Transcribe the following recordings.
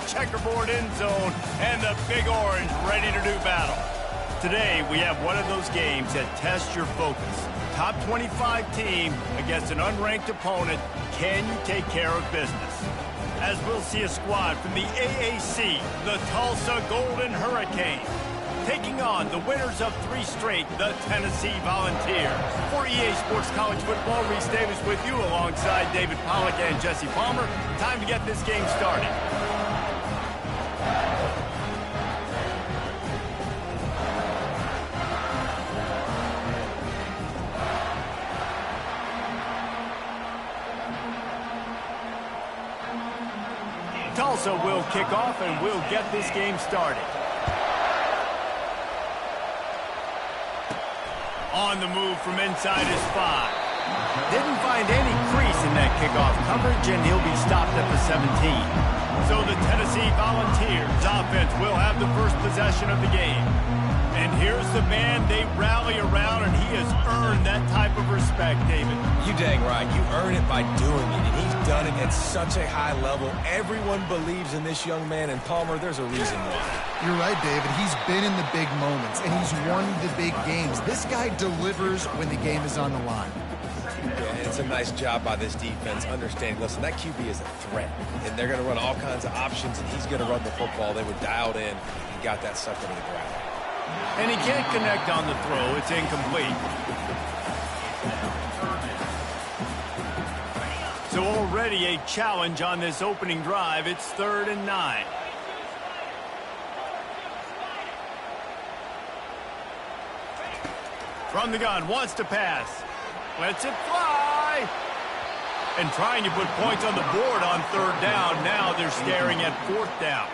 checkerboard end zone, and the Big Orange ready to do battle. Today, we have one of those games that tests your focus. Top 25 team against an unranked opponent. Can you take care of business? As we'll see a squad from the AAC, the Tulsa Golden Hurricane, taking on the winners of 3 straight, the Tennessee Volunteers. For EA Sports College Football, Reese Davis with you alongside David Pollack and Jesse Palmer. Time to get this game started. Tulsa will kick off and we'll get this game started. On the move from inside his 5. Didn't find any crease in that kickoff coverage, and he'll be stopped at the 17. So the Tennessee Volunteers offense will have the first possession of the game. And here's the man they rally around, and he has earned that type of respect, David. You dang right. You earn it by doing it, and he's done it at such a high level. Everyone believes in this young man, and Palmer, there's a reason why. You're right, David. He's been in the big moments, and he's won the big games. This guy delivers when the game is on the line. Yeah, and it's a nice job by this defense. Understanding, listen, that QB is a threat, and they're going to run all kinds of options, and he's going to run the football. They were dialed in and got that sucker to the ground. And he can't connect on the throw. It's incomplete. So already a challenge on this opening drive. It's 3rd and 9. From the gun, wants to pass. Lets it fly. And trying to put points on the board on 3rd down. Now they're staring at 4th down.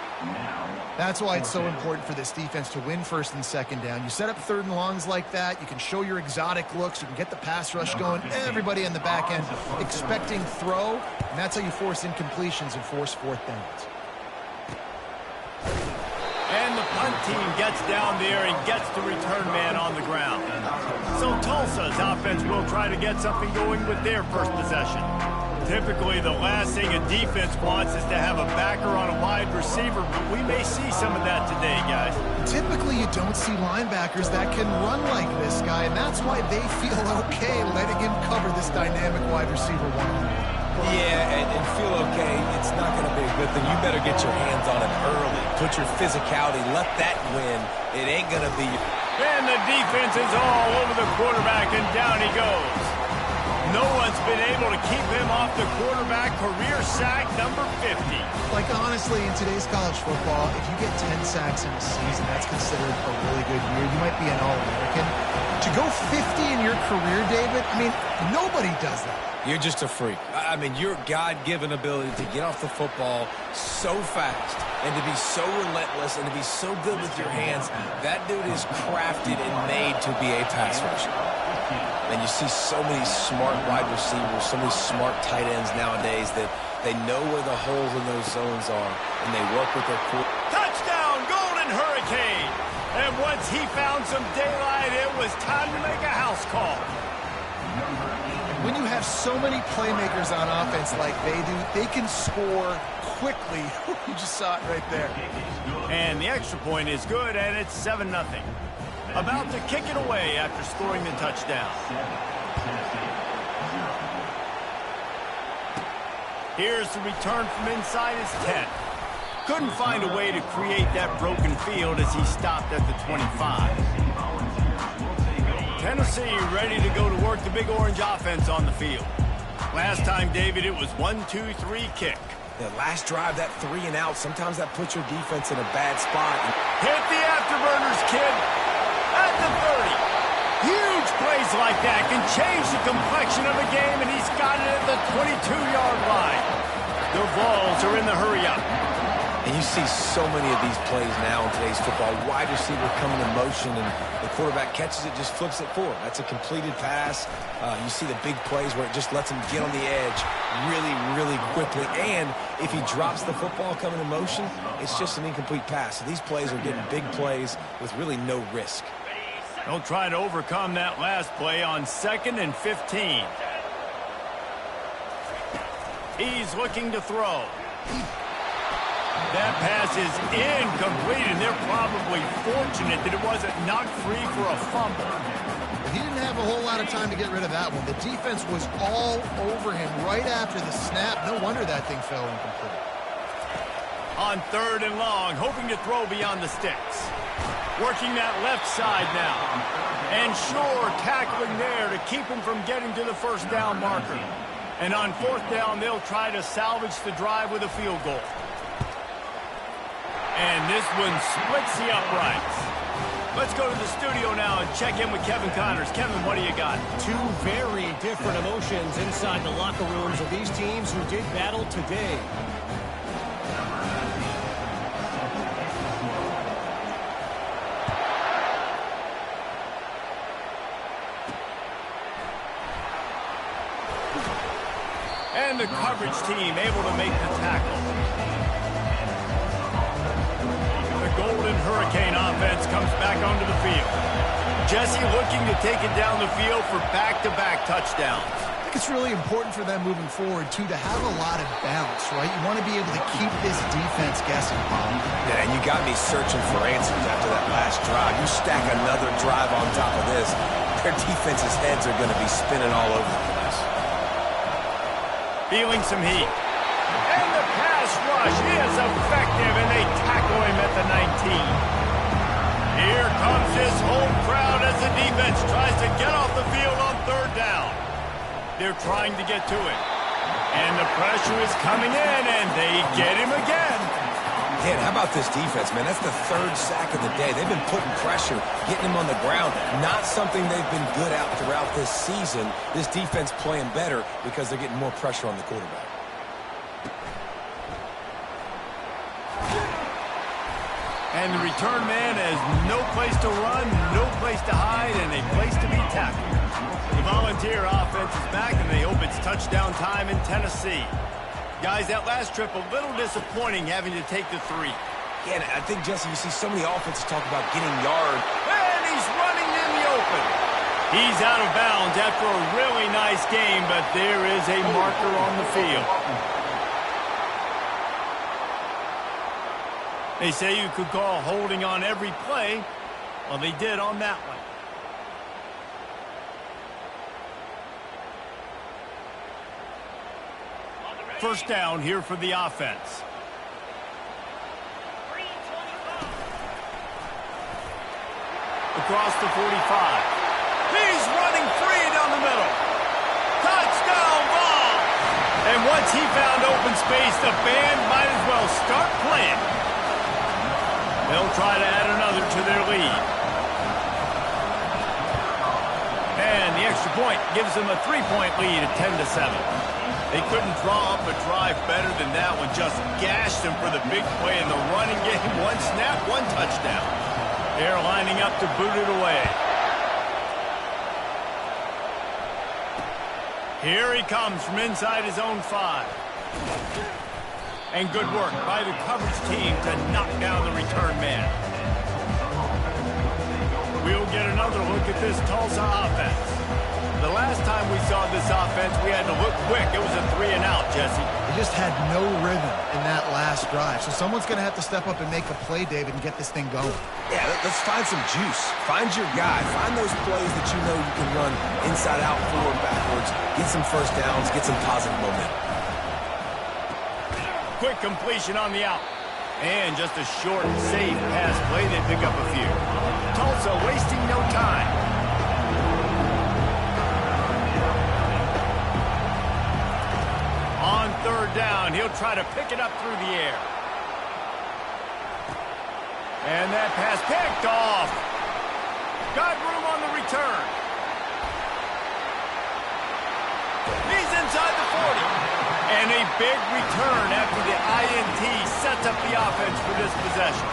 That's why it's so important for this defense to win 1st and 2nd down. You set up 3rd and longs like that. You can show your exotic looks. You can get the pass rush going. Everybody on the back end expecting throw. And that's how you force incompletions and force 4th downs. And the punt team gets down there and gets the return man on the ground. So Tulsa's offense will try to get something going with their first possession. Typically, the last thing a defense wants is to have a backer on a wide receiver, but we may see some of that today, guys. Typically, you don't see linebackers that can run like this guy, and that's why they feel okay letting him cover this dynamic wide receiver one-on-one. Yeah, and feel okay, it's not going to be a good thing. You better get your hands on it early. Put your physicality, let that win. It ain't going to be... And the defense is all over the quarterback, and down he goes. No one's been able to keep him off the quarterback. Career sack number 50. Like, honestly, in today's college football, if you get 10 sacks in a season, that's considered a really good year. You might be an All-American. To go 50 in your career, David, I mean, nobody does that. You're just a freak. I mean, your God-given ability to get off the football so fast and to be so relentless and to be so good with your hands, that dude is crafted and made to be a pass rusher. And you see so many smart wide receivers, so many smart tight ends nowadays that they know where the holes in those zones are, and they work with their core. Touchdown, Golden Hurricane! And once he found some daylight, it was time to make a house call. When you have so many playmakers on offense like they do, they can score quickly. You just saw it right there. And the extra point is good, and it's 7-0. About to kick it away after scoring the touchdown. Here's the return from inside his 10. Couldn't find a way to create that broken field as he stopped at the 25. Tennessee ready to go to work the Big Orange offense on the field. Last time, David, it was 1-2-3 kick. The last drive, that 3 and out, sometimes that puts your defense in a bad spot. Hit the afterburners, kid. At the 30. Huge plays like that can change the complexion of a game, and he's got it at the 22-yard line. The Vols are in the hurry-up. And you see so many of these plays now in today's football. Wide receiver coming in motion, and the quarterback catches it, just flips it forward. That's a completed pass. You see the big plays where it just lets him get on the edge really, really quickly. And if he drops the football coming in motion, it's just an incomplete pass. So these plays are getting big plays with really no risk. They'll try to overcome that last play on 2nd and 15. He's looking to throw. That pass is incomplete, and they're probably fortunate that it wasn't knocked free for a fumble. He didn't have a whole lot of time to get rid of that one. The defense was all over him right after the snap. No wonder that thing fell incomplete. On 3rd and long, hoping to throw beyond the sticks. Working that left side now. And Shore tackling there to keep him from getting to the first down marker. And on 4th down, they'll try to salvage the drive with a field goal. And this one splits the uprights. Let's go to the studio now and check in with Kevin Connors. Kevin, what do you got? Two very different emotions inside the locker rooms of these teams who did battle today. And the coverage team able to make the tackle. The Golden Hurricane offense comes back onto the field. Jesse looking to take it down the field for back-to-back touchdowns. I think it's really important for them moving forward, too, to have a lot of balance, right? You want to be able to keep this defense guessing, Bob. Yeah, and you got me searching for answers after that last drive. You stack another drive on top of this, their defense's heads are going to be spinning all over the place. Feeling some heat. And the pass rush is effective, and they tackle him at the 19. Here comes his home crowd as the defense tries to get off the field on 3rd down. They're trying to get to it. And the pressure is coming in, and they get him again. Man, how about this defense, man? That's the 3rd sack of the day. They've been putting pressure, getting him on the ground. Not something they've been good at throughout this season. This defense playing better because they're getting more pressure on the quarterback. And the return man has no place to run, no place to hide, and a place to be tackled. The Volunteer offense is back, and they hope it's touchdown time in Tennessee. Guys, that last trip, a little disappointing having to take the 3. Yeah, and I think, Jesse, you see so many offenses talk about getting yard. And he's running in the open. He's out of bounds after a really nice game, but there is a marker on the field. They say you could call holding on every play. Well, they did on that one. First down here for the offense. Across the 45. He's running free down the middle. Touchdown ball! And once he found open space, the band might as well start playing. They'll try to add another to their lead. And the extra point gives them a 3-point lead at 10-7. They couldn't draw up a drive better than that one. Just gashed them for the big play in the running game. One snap, one touchdown. They're lining up to boot it away. Here he comes from inside his own 5. And good work by the coverage team to knock down the return man. We'll get another look at this Tulsa offense. The last time we saw this offense, we had to look quick. It was a 3-and-out, Jesse. They just had no rhythm in that last drive. So someone's going to have to step up and make a play, David, and get this thing going. Yeah, let's find some juice. Find your guy. Find those plays that you know you can run inside out, forward, backwards. Get some first downs. Get some positive momentum. Quick completion on the out. And just a short, safe pass play. They pick up a few. Tulsa wasting no time. On 3rd down, he'll try to pick it up through the air. And that pass picked off. Got room on the return. He's inside the 40. And a big return after the INT sets up the offense for this possession.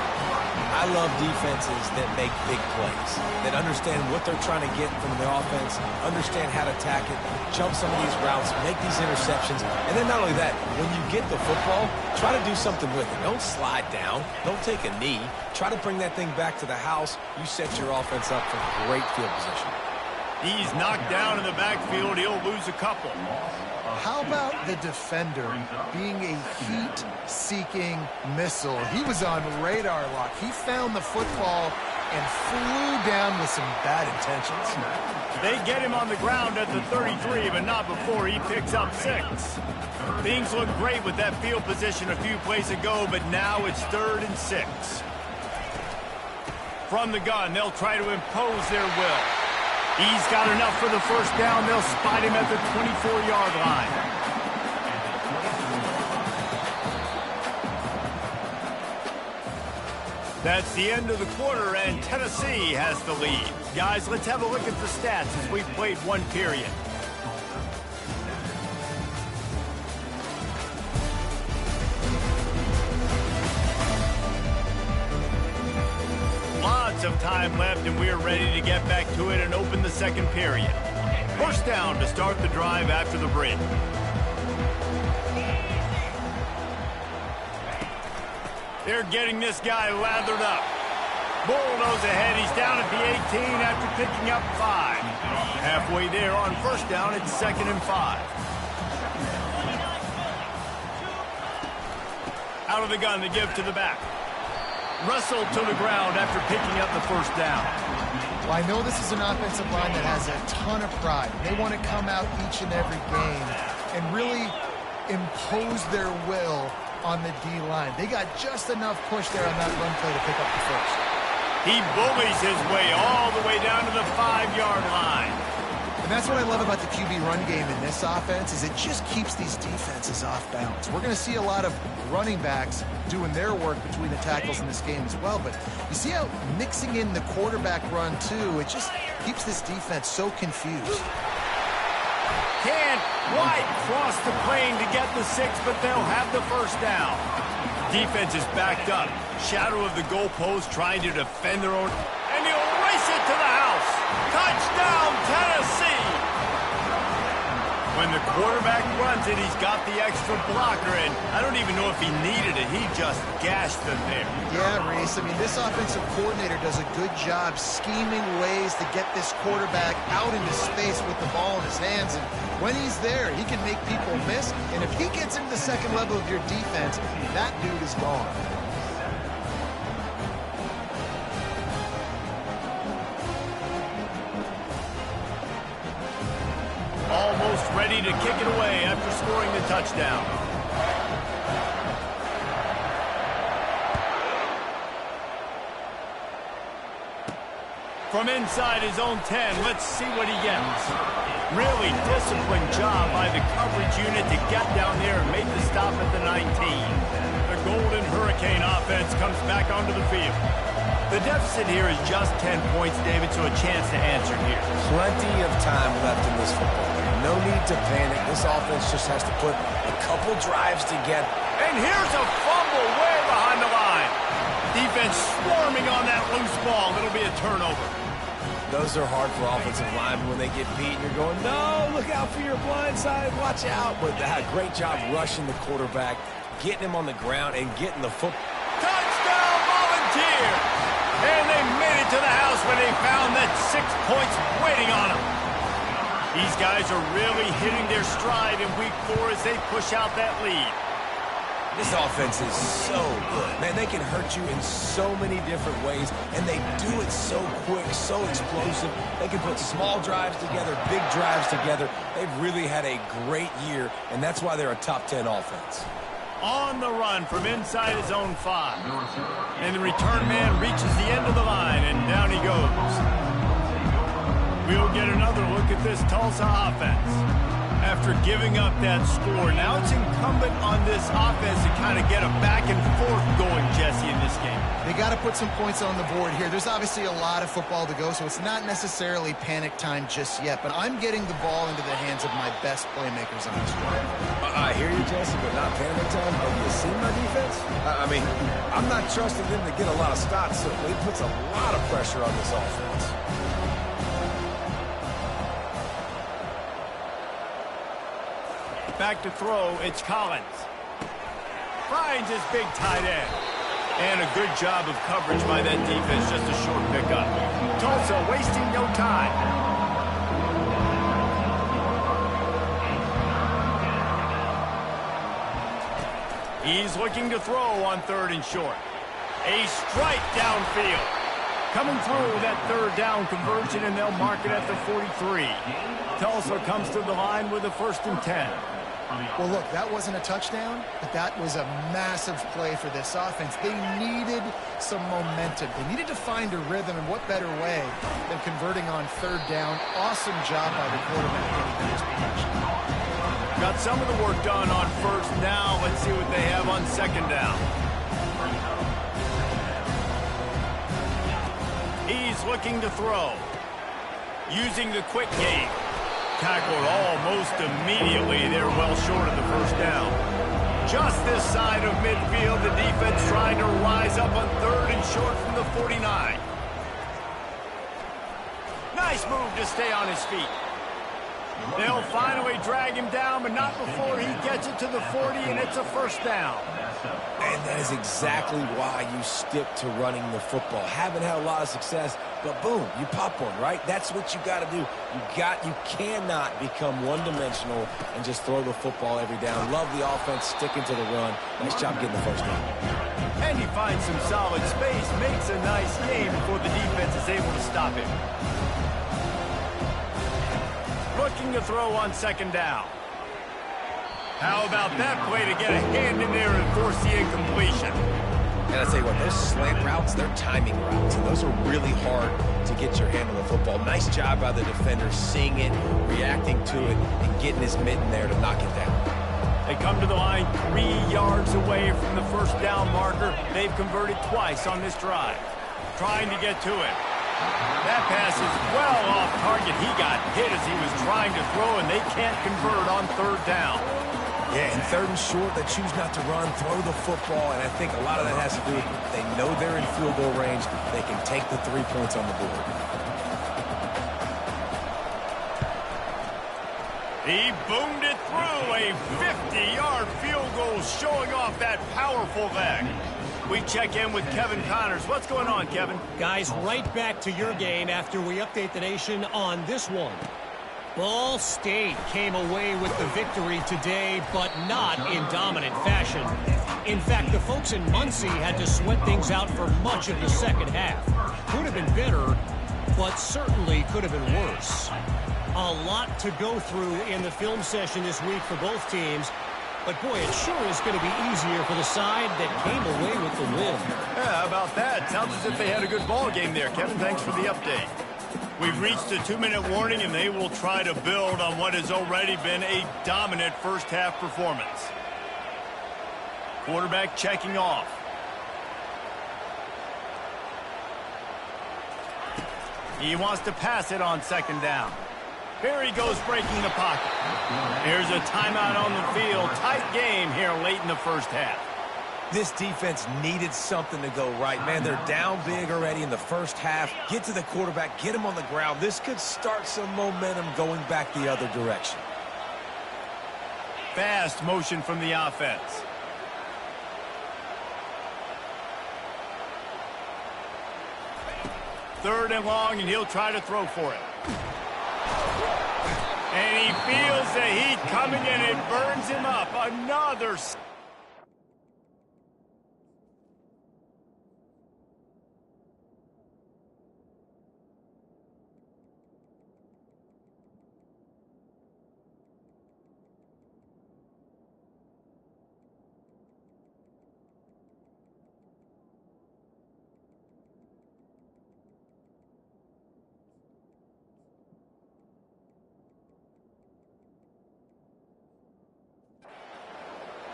I love defenses that make big plays, that understand what they're trying to get from the offense, understand how to attack it, jump some of these routes, make these interceptions, and then not only that, when you get the football, try to do something with it. Don't slide down. Don't take a knee. Try to bring that thing back to the house. You set your offense up for great field position. He's knocked down in the backfield. He'll lose a couple. How about the defender being a heat-seeking missile? He was on radar lock. He found the football and flew down with some bad intentions. They get him on the ground at the 33, but not before he picks up 6. Things look great with that field position a few plays ago, but now it's 3rd and 6. From the gun, they'll try to impose their will. He's got enough for the first down. They'll spot him at the 24-yard line. That's the end of the quarter, and Tennessee has the lead. Guys, let's have a look at the stats as we've played one period. Lots of time left, and we're ready to get back to it and open the second period. First down to start the drive after the break. They're getting this guy lathered up. Bulldoze ahead. He's down at the 18 after picking up 5. Halfway there on first down, it's 2nd and 5. Out of the gun to give to the back. Russell to the ground after picking up the first down. Well, I know this is an offensive line that has a ton of pride. They want to come out each and every game and really impose their will on the D-line. They got just enough push there on that run play to pick up the first. He bullies his way all the way down to the 5-yard line. And that's what I love about the QB run game in this offense is it just keeps these defenses off balance. We're going to see a lot of running backs doing their work between the tackles in this game as well. But you see how mixing in the quarterback run, too, it just keeps this defense so confused. Can't quite cross the plane to get the 6, but they'll have the first down. Defense is backed up. Shadow of the goalpost trying to defend their own. And he'll race it to the house. Touchdown, Tennessee! When the quarterback runs it, he's got the extra blocker, and I don't even know if he needed it. He just gashed them there. Yeah, Reese. I mean, this offensive coordinator does a good job scheming ways to get this quarterback out into space with the ball in his hands. And when he's there, he can make people miss. And if he gets into the second level of your defense, that dude is gone. Almost ready to kick it away after scoring the touchdown. From inside his own 10, let's see what he gets. Really disciplined job by the coverage unit to get down there and make the stop at the 19. The Golden Hurricane offense comes back onto the field. The deficit here is just 10 points, David, so a chance to answer here. Plenty of time left in this football game. No need to panic. This offense just has to put a couple drives together. And here's a fumble way behind the line. Defense swarming on that loose ball. It'll be a turnover. Those are hard for offensive linemen when they get beat and you're going, no, look out for your blind side, watch out. But they had a great job rushing the quarterback, getting him on the ground, and getting the football. Touchdown, Volunteers! And they made it to the house when they found that 6 points waiting on them. These guys are really hitting their stride in week 4 as they push out that lead. This offense is so good. Man, they can hurt you in so many different ways, and they do it so quick, so explosive. They can put small drives together, big drives together. They've really had a great year, and that's why they're a top 10 offense. On the run from inside his own 5. And the return man reaches the end of the line, and down he goes. We'll get another look at this Tulsa offense. After giving up that score, now it's incumbent on this offense to kind of get a back and forth going, Jesse, in this game. They got to put some points on the board here. There's obviously a lot of football to go, so it's not necessarily panic time just yet, but I'm getting the ball into the hands of my best playmakers on this drive. I hear you, Jesse, but not panic time. Have you seen my defense? I mean, I'm not trusting them to get a lot of stops, so it puts a lot of pressure on this offense. Back to throw, it's Collins. Finds his big tight end. And a good job of coverage by that defense, just a short pickup. Tulsa wasting no time. He's looking to throw on 3rd and short. A strike downfield. Coming through that 3rd down conversion, and they'll mark it at the 43. Tulsa comes to the line with a 1st and 10. Well, look, that wasn't a touchdown, but that was a massive play for this offense. They needed some momentum. They needed to find a rhythm, and what better way than converting on 3rd down. Awesome job by the quarterback getting to his position. Got some of the work done on 1st. Now let's see what they have on 2nd down. He's looking to throw. Using the quick game. Tackled almost immediately. They're well short of the 1st down. Just this side of midfield, the defense trying to rise up on 3rd and short from the 49. Nice move to stay on his feet. They'll finally drag him down, but not before he gets it to the 40, and it's a 1st down. And that is exactly why you stick to running the football. Haven't had a lot of success, but boom, you pop one, right? That's what you got to do. You cannot become one-dimensional and just throw the football every down. Love the offense sticking to the run. Nice job getting the 1st down. And he finds some solid space, makes a nice game before the defense is able to stop him. Looking to throw on 2nd down. How about that play to get a hand in there and force the incompletion? And I tell you what, those slant routes, they're timing routes, and those are really hard to get your hand on the football. Nice job by the defender seeing it, reacting to it, and getting his mitten there to knock it down. They come to the line 3 yards away from the 1st down marker. They've converted twice on this drive. Trying to get to it. That pass is well off target. He got hit as he was trying to throw, and they can't convert on 3rd down. Yeah, in 3rd and short, they choose not to run, throw the football, and I think a lot of that has to do with they know they're in field goal range. They can take the 3 points on the board. He boomed it through a 50-yard field goal, showing off that powerful leg. We check in with Kevin Connors. What's going on, Kevin? Guys, right back to your game after we update the nation on this one. Ball State came away with the victory today, but not in dominant fashion. In fact, the folks in Muncie had to sweat things out for much of the 2nd half. Could have been better, but certainly could have been worse. A lot to go through in the film session this week for both teams. But, boy, it sure is going to be easier for the side that came away with the win. Yeah, how about that? Sounds as if they had a good ball game there. Kevin, thanks for the update. We've reached a 2-minute warning, and they will try to build on what has already been a dominant 1st half performance. Quarterback checking off. He wants to pass it on 2nd down. Here he goes breaking the pocket. Here's a timeout on the field. Tight game here late in the 1st half. This defense needed something to go right. Man, they're down big already in the 1st half. Get to the quarterback, get him on the ground. This could start some momentum going back the other direction. Fast motion from the offense. Third and long, and he'll try to throw for it. And he feels the heat coming in. It burns him up. Another.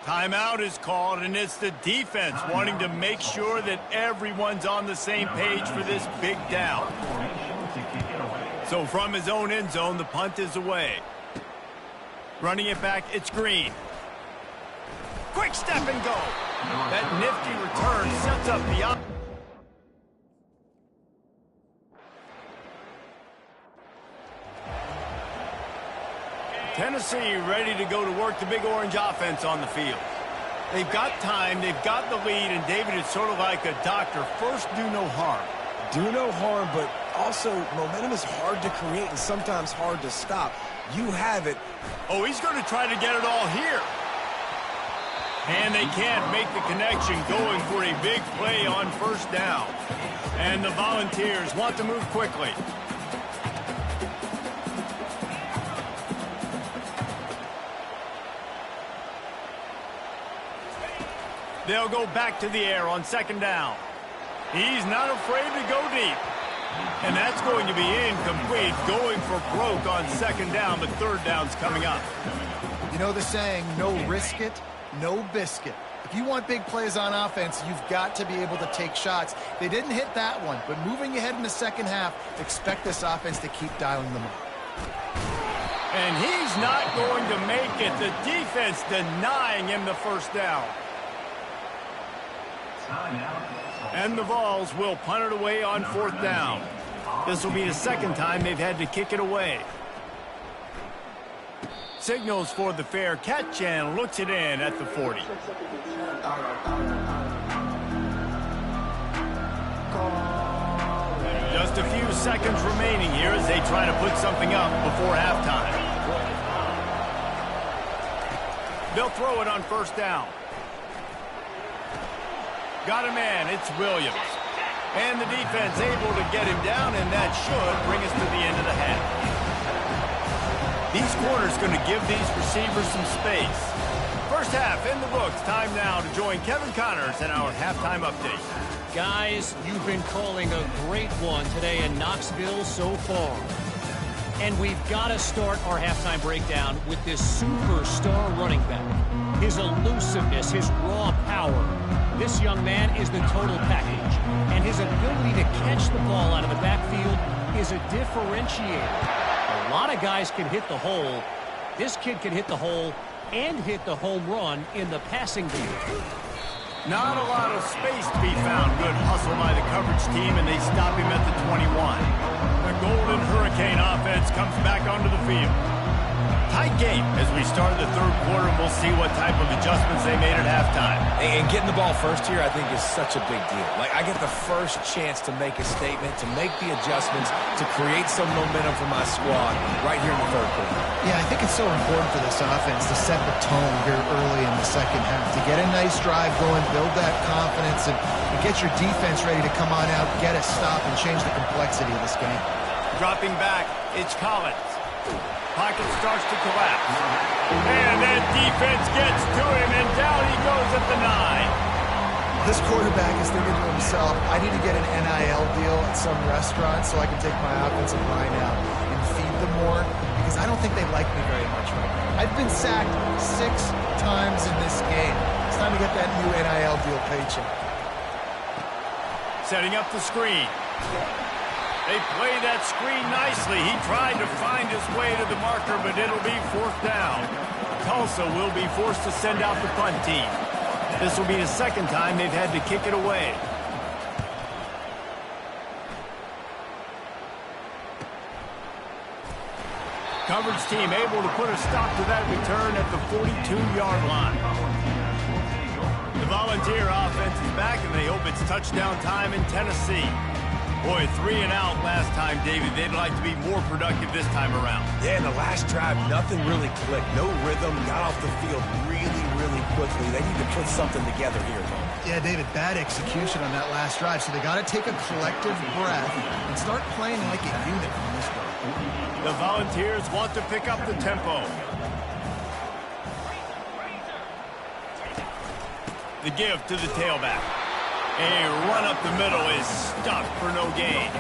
Timeout is called, and it's the defense wanting to make sure that everyone's on the same page for this big down. So from his own end zone, the punt is away. Running it back, it's Green. Quick step and go. That nifty return sets up the op. Tennessee ready to go to work the Big Orange offense on the field. They've got time, they've got the lead, and David, it's sort of like a doctor. First, do no harm. Do no harm, but also momentum is hard to create and sometimes hard to stop. You have it. Oh, he's going to try to get it all here. And they can't make the connection, going for a big play on first down. And the Volunteers want to move quickly. They'll go back to the air on second down. He's not afraid to go deep. And that's going to be incomplete, going for broke on second down, but third down's coming up. You know the saying, no risk it, no biscuit. If you want big plays on offense, you've got to be able to take shots. They didn't hit that one, but moving ahead in the second half, expect this offense to keep dialing them up. And he's not going to make it. The defense denying him the first down. And the Vols will punt it away on fourth down. This will be the second time they've had to kick it away. Signals for the fair catch and looks it in at the 40. Just a few seconds remaining here as they try to put something up before halftime. They'll throw it on first down. Got a man, it's Williams. And the defense able to get him down, and that should bring us to the end of the half. These corners going to give these receivers some space. First half in the books. Time now to join Kevin Connors in our halftime update. Guys, you've been calling a great one today in Knoxville so far. And we've got to start our halftime breakdown with this superstar running back. His elusiveness, his raw power. This young man is the total package. And his ability to catch the ball out of the backfield is a differentiator. A lot of guys can hit the hole. This kid can hit the hole and hit the home run in the passing game. Not a lot of space to be found. Good hustle by the coverage team, and they stop him at the 21. The Golden Hurricane offense comes back onto the field. Tight game as we start the third quarter, and we'll see what type of adjustments they made at halftime. And getting the ball first here, I think, is such a big deal. Like, I get the first chance to make a statement, to make the adjustments, to create some momentum for my squad right here in the third quarter. Yeah, I think it's so important for this offense to set the tone here early in the second half, to get a nice drive going, build that confidence, and get your defense ready to come on out, get a stop, and change the complexity of this game. Dropping back, it's Collins. Pocket starts to collapse. And that defense gets to him, and down he goes at the 9. This quarterback is thinking to himself, I need to get an NIL deal at some restaurant so I can take my offensive line out and feed them more, because I don't think they like me very much right now. I've been sacked 6 times in this game. It's time to get that new NIL deal paycheck. Setting up the screen. They play that screen nicely. He tried to find his way to the marker, but it'll be fourth down. Tulsa will be forced to send out the punt team. This will be the second time they've had to kick it away. Coverage team able to put a stop to that return at the 42-yard line. The Volunteer offense is back, and they hope it's touchdown time in Tennessee. Boy, 3 and out last time, David. They'd like to be more productive this time around. Yeah, in the last drive, nothing really clicked. No rhythm, got off the field really, really quickly. They need to put something together here, though. Yeah, David, bad execution on that last drive, so they got to take a collective breath and start playing like a unit on this one. The Volunteers want to pick up the tempo. The give to the tailback. A run up the middle is stuck for no gain.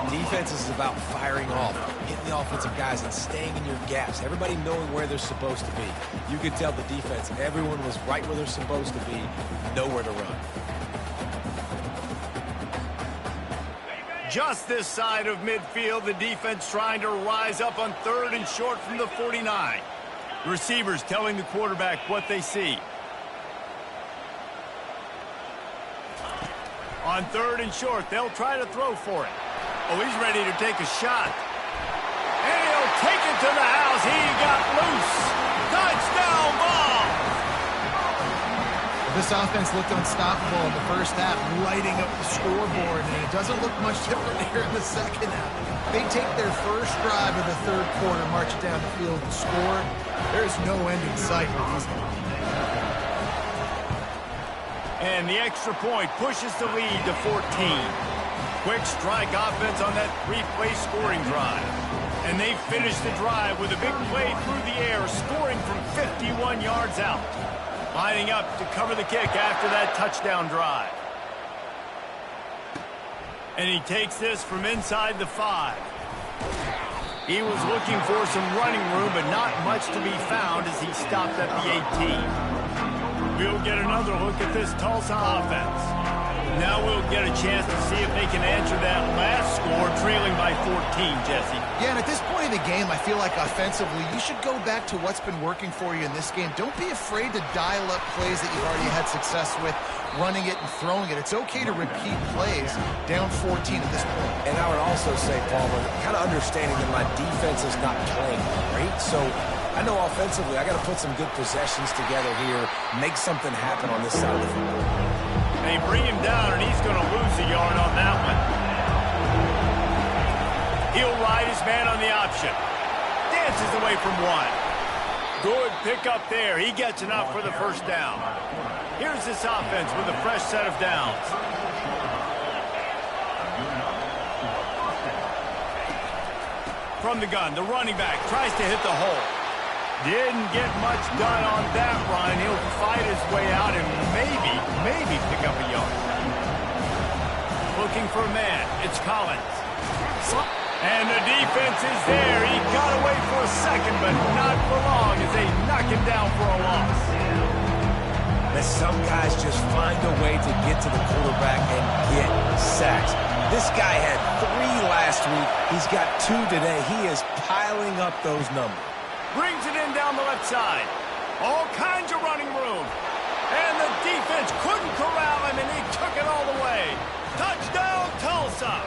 Defense is about firing off, hitting the offensive guys, and staying in your gaps. Everybody knowing where they're supposed to be. You could tell the defense, everyone was right where they're supposed to be, nowhere to run. Just this side of midfield, the defense trying to rise up on third and short from the 49. The receivers telling the quarterback what they see. On third and short, they'll try to throw for it. Oh, he's ready to take a shot. And he'll take it to the house. He got loose. Touchdown ball. This offense looked unstoppable in the first half, lighting up the scoreboard, and it doesn't look much different here in the second half. They take their first drive of the third quarter, march it down the field, and score. There's no end in sight for these guys. And the extra point pushes the lead to 14. Quick strike offense on that three-play scoring drive. And they finish the drive with a big play through the air, scoring from 51 yards out. Lining up to cover the kick after that touchdown drive. And he takes this from inside the 5. He was looking for some running room, but not much to be found as he stopped at the 18. We'll get another look at this Tulsa offense. Now we'll get a chance to see if they can answer that last score, trailing by 14, Jesse. Yeah, and at this point in the game, I feel like offensively, you should go back to what's been working for you in this game. Don't be afraid to dial up plays that you've already had success with, running it and throwing it. It's okay to repeat plays down 14 at this point. And I would also say, Palmer, kind of understanding that my defense is not playing great, so I know offensively I got to put some good possessions together here, make something happen on this side of the field. They bring him down, and he's going to lose a yard on that one. He'll ride his man on the option. Dances away from one. Good pickup there. He gets enough for the first down. Here's this offense with a fresh set of downs. From the gun, the running back tries to hit the hole. Didn't get much done on that run. He'll fight his way out and maybe pick up a yard. Looking for a man. It's Collins. And the defense is there. He got away for a second, but not for long as they knock him down for a loss. That some guys just find a way to get to the quarterback and get sacks. This guy had 3 last week. He's got 2 today. He is piling up those numbers. Brings it in down the left side. All kinds of running room. And the defense couldn't corral him, and he took it all the way. Touchdown, Tulsa.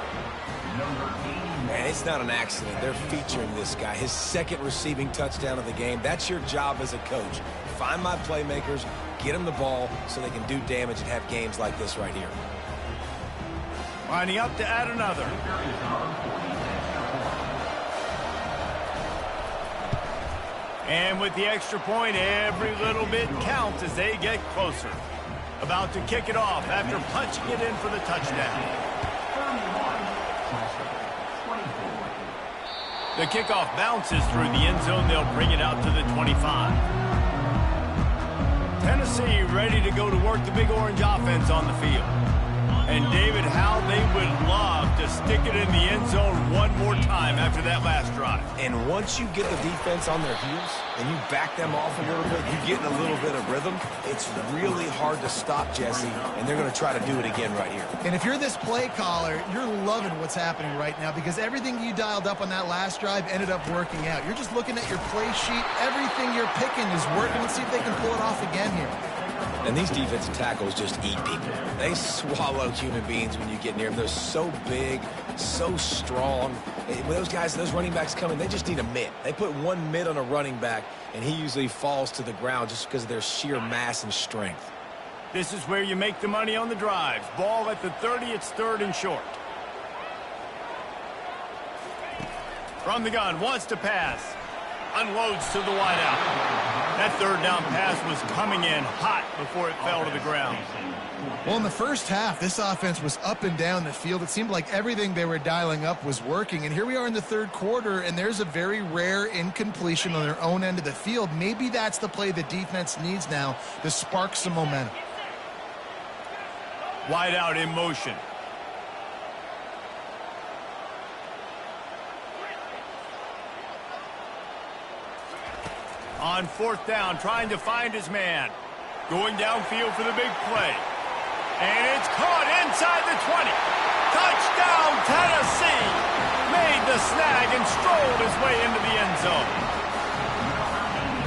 Man, it's not an accident. They're featuring this guy. His second receiving touchdown of the game. That's your job as a coach. Find my playmakers, get them the ball so they can do damage and have games like this right here. Lining up to add another. And with the extra point, every little bit counts as they get closer. About to kick it off after punching it in for the touchdown. The kickoff bounces through the end zone. They'll bring it out to the 25. Tennessee ready to go to work the Big Orange offense on the field. And David, how they would love to stick it in the end zone one more time after that last drive. And once you get the defense on their heels and you back them off a little bit, you get in a little bit of rhythm, it's really hard to stop, Jesse, and they're going to try to do it again right here. And if you're this play caller, you're loving what's happening right now because everything you dialed up on that last drive ended up working out. You're just looking at your play sheet. Everything you're picking is working. Let's see if they can pull it off again here. And these defensive tackles just eat people. They swallow human beings when you get near them. They're so big, so strong. When those guys, those running backs come in, they just need a mitt. They put one mitt on a running back, and he usually falls to the ground just because of their sheer mass and strength. This is where you make the money on the drives. Ball at the 30, it's 3rd and short. From the gun, wants to pass. Unloads to the wideout. That 3rd down pass was coming in hot before it fell to the ground. Well, in the first half, this offense was up and down the field. It seemed like everything they were dialing up was working. And here we are in the 3rd quarter, and there's a very rare incompletion on their own end of the field. Maybe that's the play the defense needs now to spark some momentum. Wideout in motion. On 4th down, trying to find his man. Going downfield for the big play. And it's caught inside the 20. Touchdown, Tennessee! Made the snag and strolled his way into the end zone.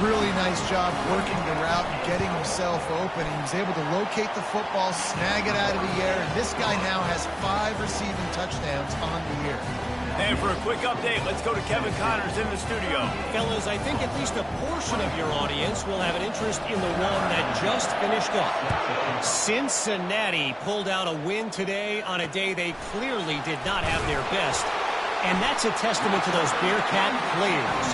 Really nice job working the route and getting himself open. He was able to locate the football, snag it out of the air, and this guy now has 5 receiving touchdowns on the year. And for a quick update, let's go to Kevin Connors in the studio. Fellas, I think at least a portion of your audience will have an interest in the one that just finished up. Cincinnati pulled out a win today on a day they clearly did not have their best. And that's a testament to those Bearcat players.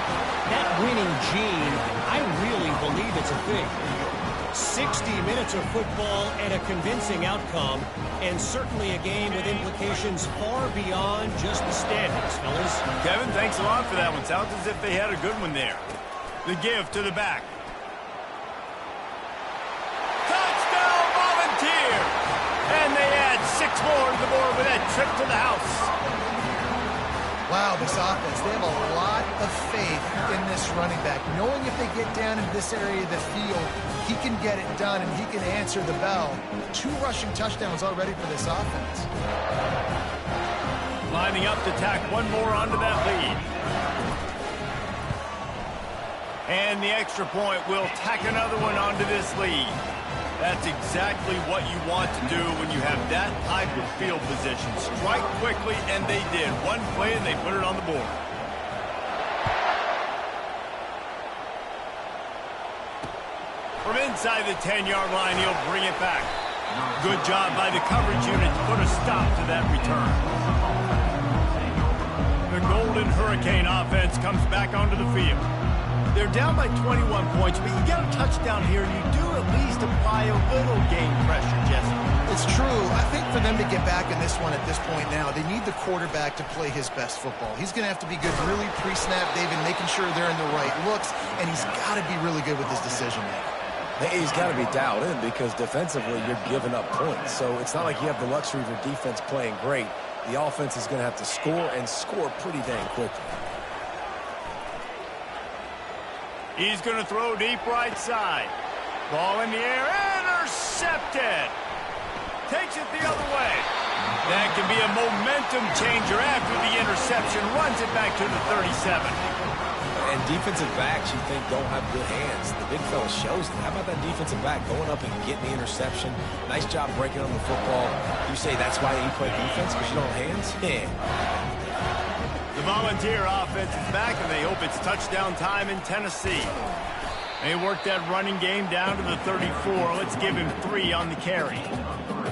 That winning gene, I really believe it's a thing. 60 minutes of football and a convincing outcome, and certainly a game with implications far beyond just the standings, fellas. Kevin, thanks a lot for that one. Sounds as if they had a good one there. The give to the back. Touchdown, Volunteer! And they add 6 more to the board with that trip to the house. Wow, this offense, they have a lot of faith in this running back. Knowing if they get down in this area of the field, he can get it done and he can answer the bell. 2 rushing touchdowns already for this offense. Lining up to tack one more onto that lead. And the extra point will tack another one onto this lead. That's exactly what you want to do when you have that type of field position. Strike quickly, and they did. One play, and they put it on the board. From inside the 10-yard line, he'll bring it back. Good job by the coverage unit to put a stop to that return. The Golden Hurricane offense comes back onto the field. They're down by 21 points, but you get a touchdown here, and you do at least apply a little game pressure, Jesse. It's true. I think for them to get back in this one at this point now, they need the quarterback to play his best football. He's going to have to be good really pre-snap, David, making sure they're in the right looks, and he's got to be really good with his decision making. He's got to be dialed in because defensively you're giving up points. So it's not like you have the luxury of your defense playing great. The offense is going to have to score and score pretty dang quickly. He's going to throw deep right side. Ball in the air, intercepted. Takes it the other way. That can be a momentum changer after the interception. Runs it back to the 37. And defensive backs you think don't have good hands. The big fella shows them. How about that defensive back going up and getting the interception? Nice job breaking on the football. You say that's why you play defense because you don't have hands? Yeah. The Volunteer offense is back, and they hope it's touchdown time in Tennessee. They work that running game down to the 34. Let's give him 3 on the carry.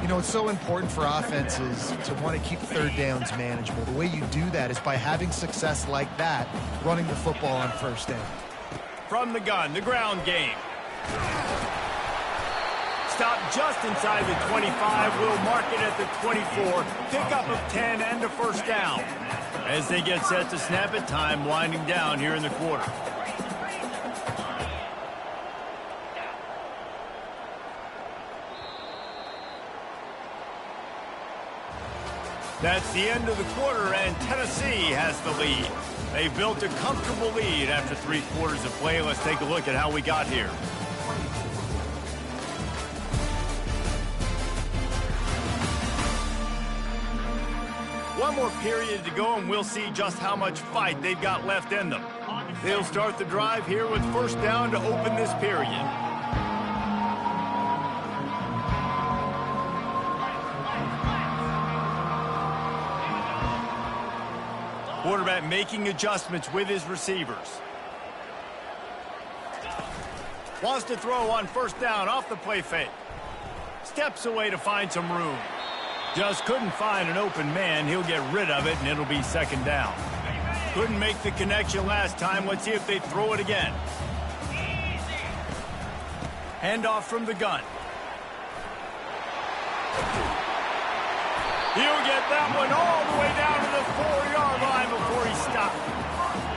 You know, it's so important for offenses to want to keep third downs manageable. The way you do that is by having success like that, running the football on first down. From the gun, the ground game. Stop just inside the 25. We'll mark it at the 24. Pickup of 10 and a first down. As they get set to snap it, time winding down here in the quarter. That's the end of the quarter, and Tennessee has the lead. They built a comfortable lead after 3 quarters of play. Let's take a look at how we got here. One more period to go, and we'll see just how much fight they've got left in them. They'll start the drive here with first down to open this period. Quarterback making adjustments with his receivers. Wants to throw on first down off the play fake. Steps away to find some room. Just couldn't find an open man. He'll get rid of it, and it'll be second down. Couldn't make the connection last time. Let's see if they throw it again. Handoff from the gun. He'll get that one all the way down to the 4-yard line before he stopped.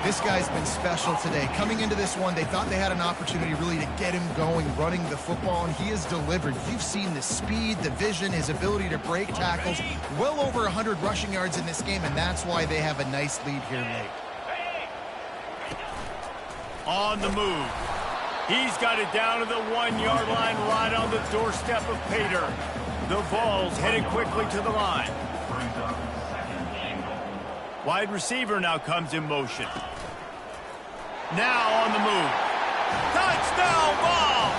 This guy's been special today. Coming into this one, they thought they had an opportunity really to get him going, running the football, and he has delivered. You've seen the speed, the vision, his ability to break tackles. Well over 100 rushing yards in this game, and that's why they have a nice lead here late. On the move. He's got it down to the 1-yard line, right on the doorstep of Pater. The Vols headed quickly to the line. Wide receiver now comes in motion. Now on the move. Touchdown ball!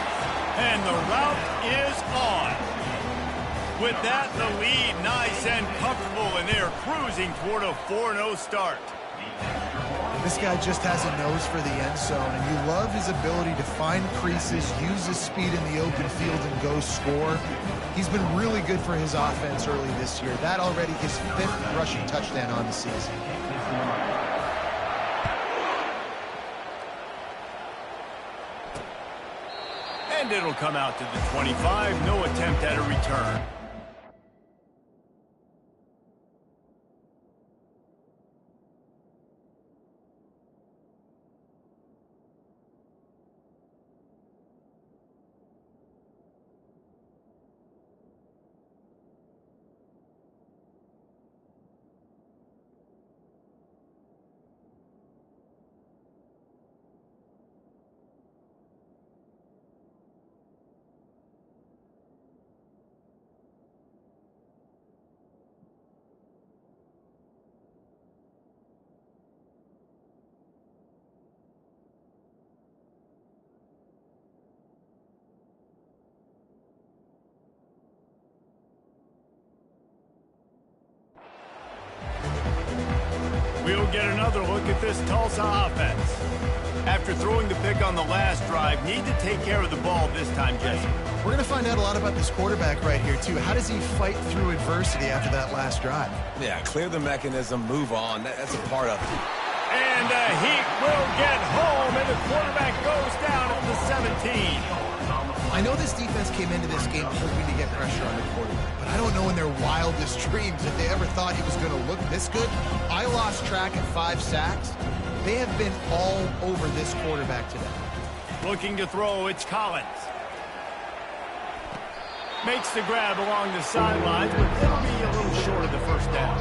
And the route is on. With that, the lead nice and comfortable, and they're cruising toward a 4-0 start. This guy just has a nose for the end zone, and you love his ability to find creases, use his speed in the open field, and go score. He's been really good for his offense early this year. That already his 5th rushing touchdown on the season. And And it'll come out to the 25. No attempt at a return. We'll get another look at this Tulsa offense. After throwing the pick on the last drive, need to take care of the ball this time, Jesse. We're going to find out a lot about this quarterback right here, too. How does he fight through adversity after that last drive? Yeah, clear the mechanism, move on. That's a part of it. And the Heat will get home, and the quarterback goes down at the 17. I know this defense came into this game hoping to get pressure on the quarterback, but I don't know in their wildest dreams if they ever thought he was going to look this good. I lost track at 5 sacks. They have been all over this quarterback today. Looking to throw, it's Collins. Makes the grab along the sidelines, but it'll be a little short of the first down.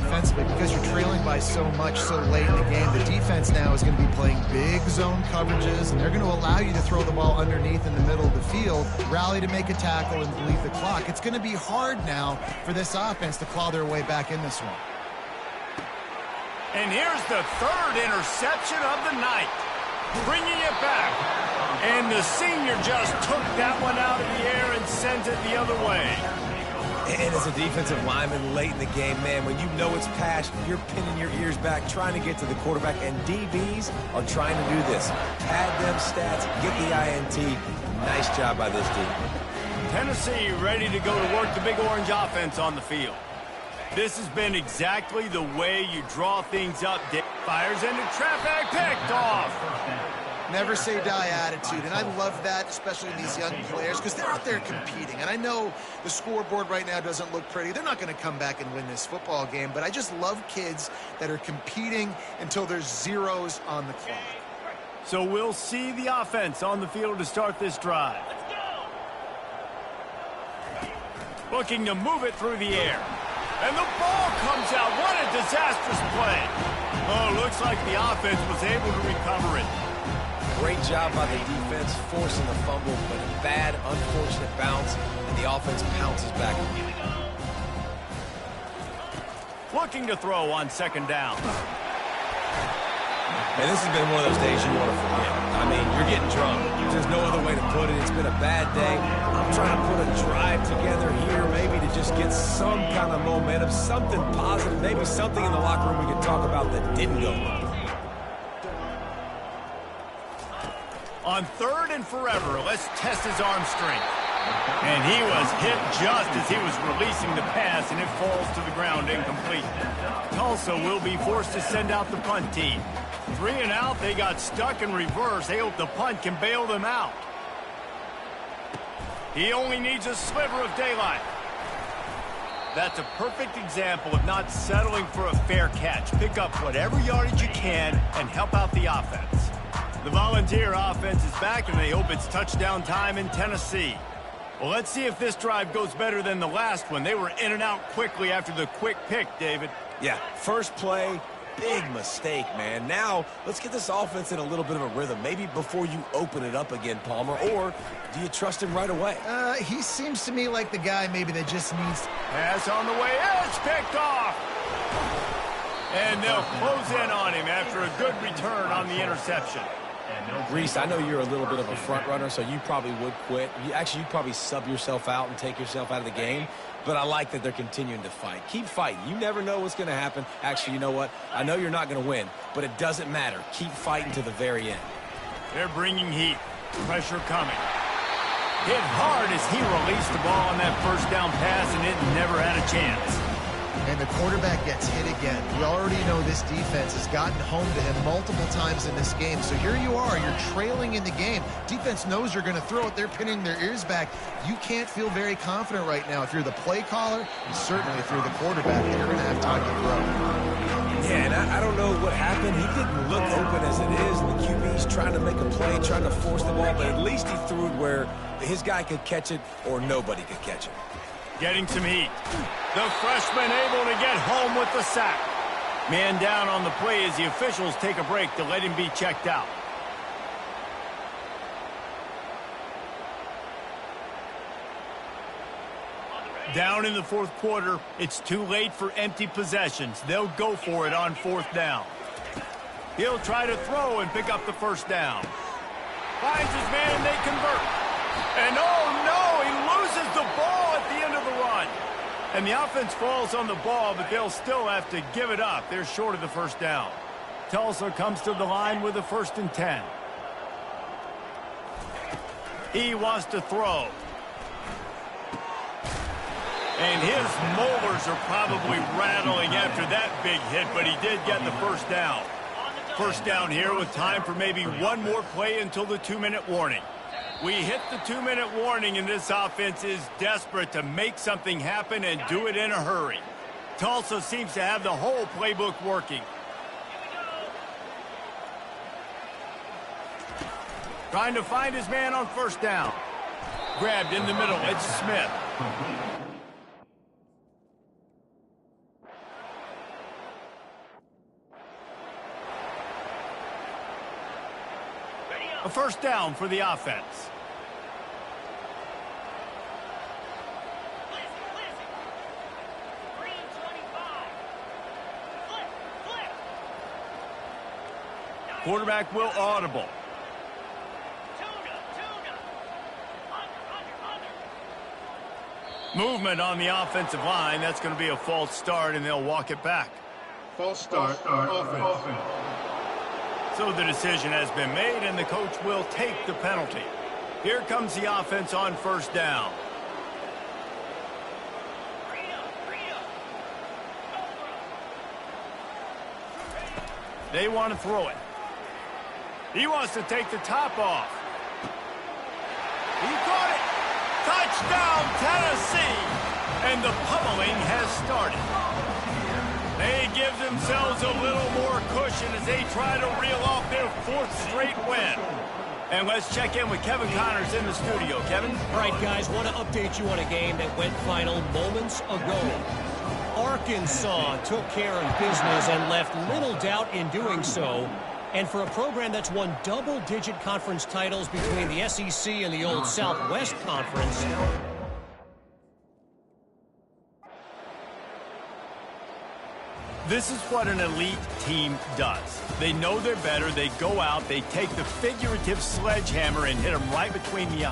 Defensively, because you're trailing by so much so late in the game, the defense now is going to be playing big zone coverages, and they're going to allow you to throw the ball underneath in the middle of the field, rally to make a tackle, and bleed the clock. It's going to be hard now for this offense to claw their way back in this one. And here's the third interception of the night. Bringing it back. And the senior just took that one out of the air and sent it the other way. And as a defensive lineman late in the game, man, when you know it's past, you're pinning your ears back, trying to get to the quarterback, and DBs are trying to do this. Pad them stats, get the INT. Nice job by this team. Tennessee ready to go to work the Big Orange offense on the field. This has been exactly the way you draw things up. Fires into traffic, picked off. Never say die attitude, and I love that, especially in these young players, because they're out there competing. And I know the scoreboard right now doesn't look pretty. They're not going to come back and win this football game, but I just love kids that are competing until there's zeros on the clock. So we'll see the offense on the field to start this drive. Looking to move it through the air. And the ball comes out. What a disastrous play. Oh, looks like the offense was able to recover it. Great job by the defense, forcing the fumble, but a bad, unfortunate bounce, and the offense pounces back. Looking to throw on second down. And this has been one of those days you want to forget. I mean, you're getting drunk. There's no other way to put it. It's been a bad day. I'm trying to put a drive together here, maybe to just get some kind of momentum, something positive, maybe something in the locker room we could talk about that didn't go well. On third and forever, let's test his arm strength. And he was hit just as he was releasing the pass, and it falls to the ground incomplete. Tulsa will be forced to send out the punt team. 3 and out, they got stuck in reverse. They hope the punt can bail them out. He only needs a sliver of daylight. That's a perfect example of not settling for a fair catch. Pick up whatever yardage you can and help out the offense. The Volunteer offense is back, and they hope it's touchdown time in Tennessee. Well, let's see if this drive goes better than the last one. They were in and out quickly after the quick pick, David. Yeah, first play, big mistake, man. Now, let's get this offense in a little bit of a rhythm. Maybe before you open it up again, Palmer, or do you trust him right away? He seems to me like the guy maybe that just needs... Pass on the way. It's picked off. And they'll close in on him after a good return on the interception. Reese, I know you're a little bit of a front runner, so you probably would quit. You'd probably sub yourself out and take yourself out of the game. But I like that they're continuing to fight. Keep fighting. You never know what's going to happen. Actually, you know what? I know you're not going to win, but it doesn't matter. Keep fighting to the very end. They're bringing heat. Pressure coming. Hit hard as he released the ball on that first down pass, and it never had a chance. And the quarterback gets hit again. We already know this defense has gotten home to him multiple times in this game. So here you are, you're trailing in the game. Defense knows you're going to throw it. They're pinning their ears back. You can't feel very confident right now if you're the play caller, and certainly if you're the quarterback, that you're going to have time to throw. Yeah, and I don't know what happened. He didn't look open as it is. The QB's trying to make a play, trying to force the ball, but at least he threw it where his guy could catch it or nobody could catch it. Getting some heat. The freshman able to get home with the sack. Man down on the play as the officials take a break to let him be checked out. Down in the fourth quarter, it's too late for empty possessions. They'll go for it on fourth down. He'll try to throw and pick up the first down. Finds his man and they convert. And oh no, he loses the ball at the end of the run. And the offense falls on the ball, but they'll still have to give it up. They're short of the first down. Tulsa comes to the line with a 1st and 10. He wants to throw. And his molars are probably rattling after that big hit, but he did get the first down. First down here with time for maybe one more play until the 2-minute warning. We hit the 2-minute warning, and this offense is desperate to make something happen and do it in a hurry. Tulsa seems to have the whole playbook working. Trying to find his man on first down. Grabbed in the middle. It's Smith. A first down for the offense. Quarterback will audible. Movement on the offensive line. That's going to be a false start, and they'll walk it back. False start, offense. So the decision has been made, and the coach will take the penalty. Here comes the offense on first down. They want to throw it. He wants to take the top off. He caught it. Touchdown, Tennessee. And the pummeling has started. They give themselves a little more cushion as they try to reel off their 4th straight win. And let's check in with Kevin Connors in the studio. Kevin? All right, guys, want to update you on a game that went final moments ago. Arkansas took care of business and left little doubt in doing so. And for a program that's won double-digit conference titles between the SEC and the old Southwest Conference, this is what an elite team does. They know they're better. They go out. They take the figurative sledgehammer and hit them right between the eyes.